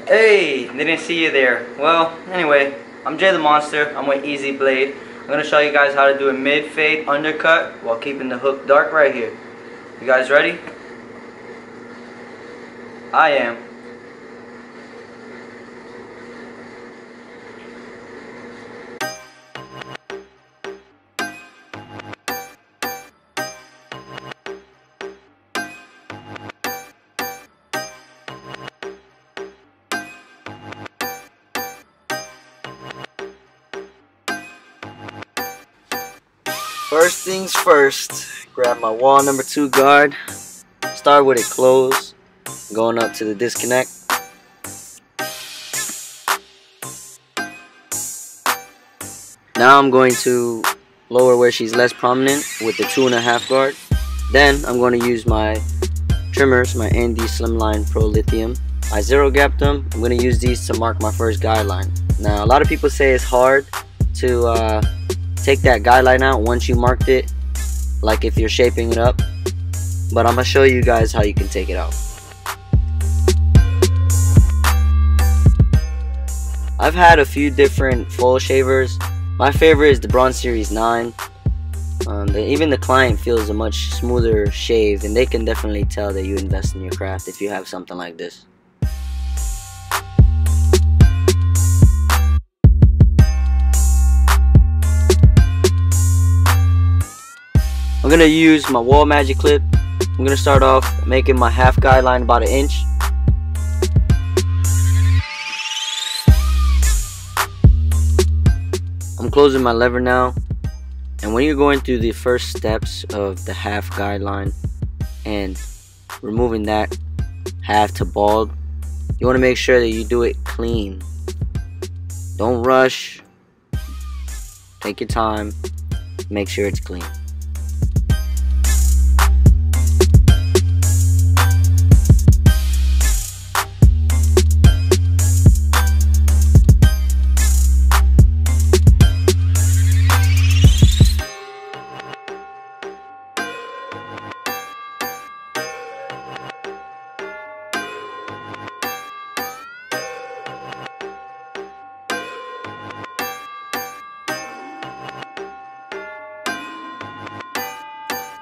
Hey, didn't see you there. Well, anyway, I'm Jay the Monster. I'm with Easy Blade. I'm going to show you guys how to do a mid-fade undercut while keeping the hook dark right here. You guys ready? I am. First things first, grab my wall number 2 guard, start with it closed, going up to the disconnect. Now I'm going to lower where she's less prominent with the 2.5 guard. Then I'm going to use my trimmers, my ND Slimline Pro Lithium. I zero gapped them. I'm going to use these to mark my first guideline. Now a lot of people say it's hard to take that guideline out once you marked it, like if you're shaping it up, but I'm gonna show you guys how you can take it out. I've had a few different full shavers. My favorite is the BRAUN Series 9. Even the client feels a much smoother shave, and they can definitely tell that you invest in your craft if you have something like this. I'm going to use my wall magic clip. I'm going to start off making my half guideline about 1 inch. I'm closing my lever now. And when you're going through the first steps of the half guideline and removing that half to bald, you want to make sure that you do it clean. Don't rush. Take your time. Make sure it's clean.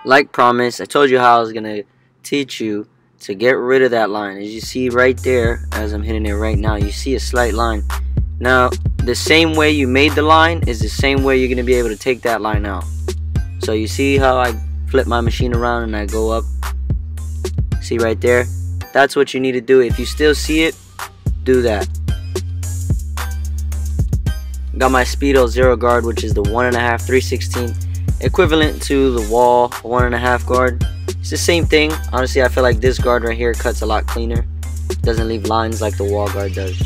Like promised, I told you how I was gonna teach you to get rid of that line. As you see right there, as I'm hitting it right now, you see a slight line. Now, the same way you made the line is the same way you're gonna be able to take that line out. So you see how I flip my machine around and I go up? See right there? That's what you need to do. If you still see it, do that. Got my Speedo Zero Guard, which is the 1.5 3/16, equivalent to the WAHL 1.5 guard. It's the same thing. Honestly, I feel like this guard right here cuts a lot cleaner. Doesn't leave lines like the WAHL guard does.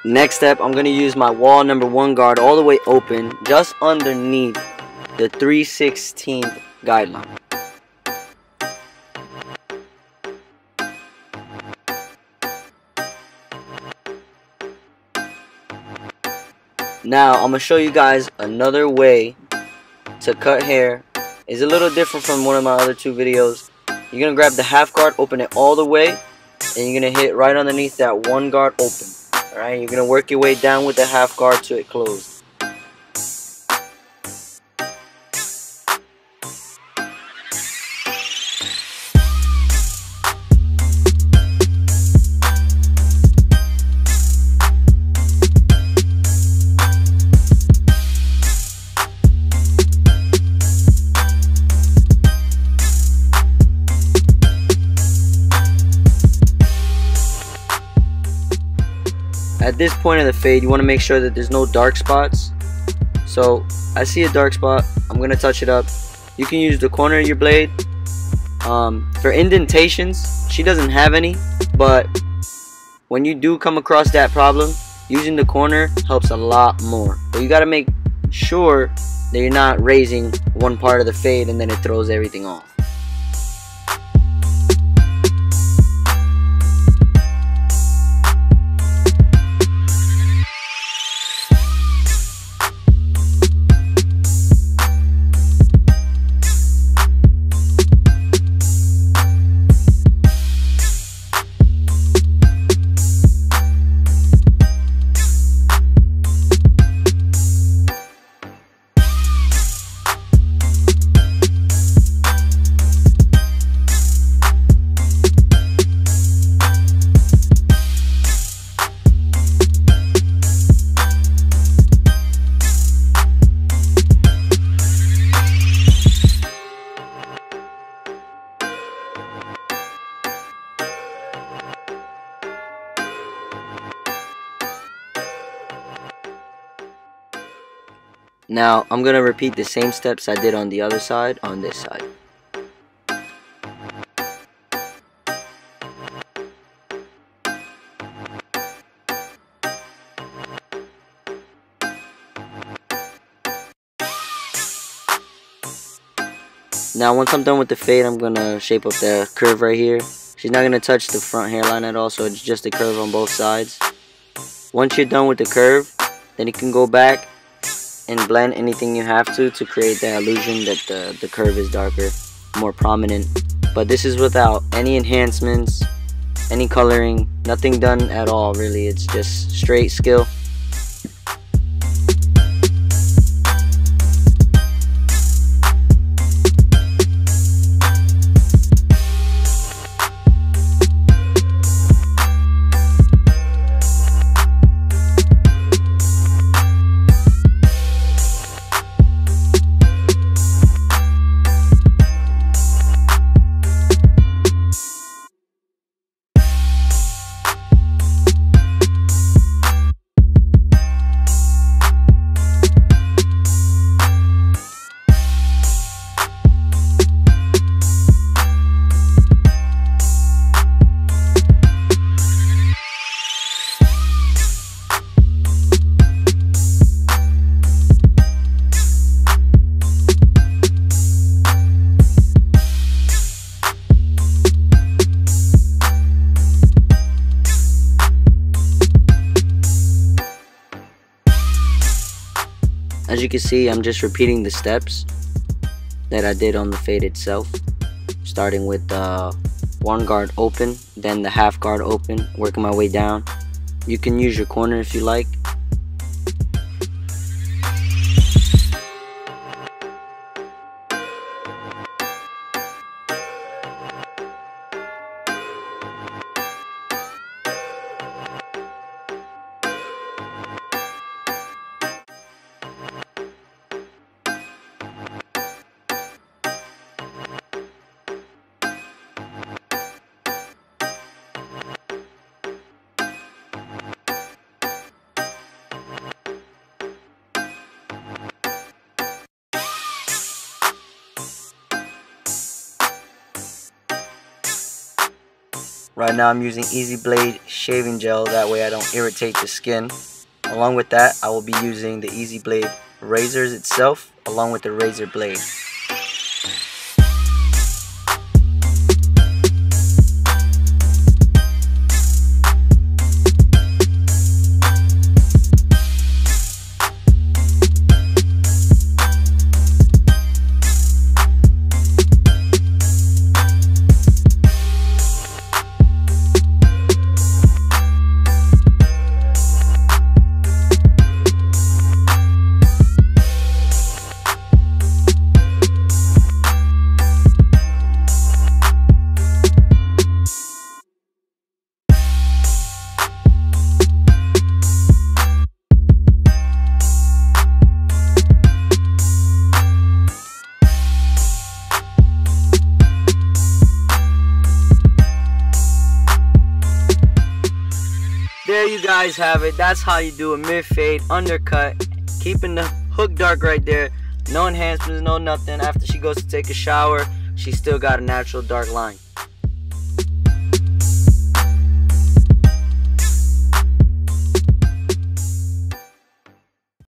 Next step, I'm going to use my wall number 1 guard all the way open, just underneath the 3/16 guideline. Now I'm going to show you guys another way to cut hair. It's a little different from one of my other 2 videos. You're going to grab the half guard, open it all the way, and you're going to hit right underneath that 1 guard open. Alright, you're going to work your way down with the half guard to it closed. At this point of the fade, you want to make sure that there's no dark spots. So I see a dark spot, I'm going to touch it up. You can use the corner of your blade. For indentations, she doesn't have any, but when you do come across that problem, using the corner helps a lot more. But you got to make sure that you're not raising one part of the fade and then it throws everything off. Now I'm gonna repeat the same steps I did on the other side on this side. Now once I'm done with the fade, I'm gonna shape up the curve right here. She's not gonna touch the front hairline at all, so it's just a curve on both sides. Once you're done with the curve, then you can go back and blend anything you have to create the illusion that the curve is darker, more prominent. But this is without any enhancements, any coloring, nothing done at all really. It's just straight skill. As you can see, I'm just repeating the steps that I did on the fade itself, starting with the one guard open, then the half guard open, working my way down. You can use your corner if you like. Right now I'm using Easy Blade shaving gel, that way I don't irritate the skin. Along with that, I will be using the Easy Blade razors itself along with the razor blade. There you guys have it. That's how you do a mid fade undercut, keeping the hook dark right there. No enhancements, no nothing. After she goes to take a shower, she still got a natural dark line.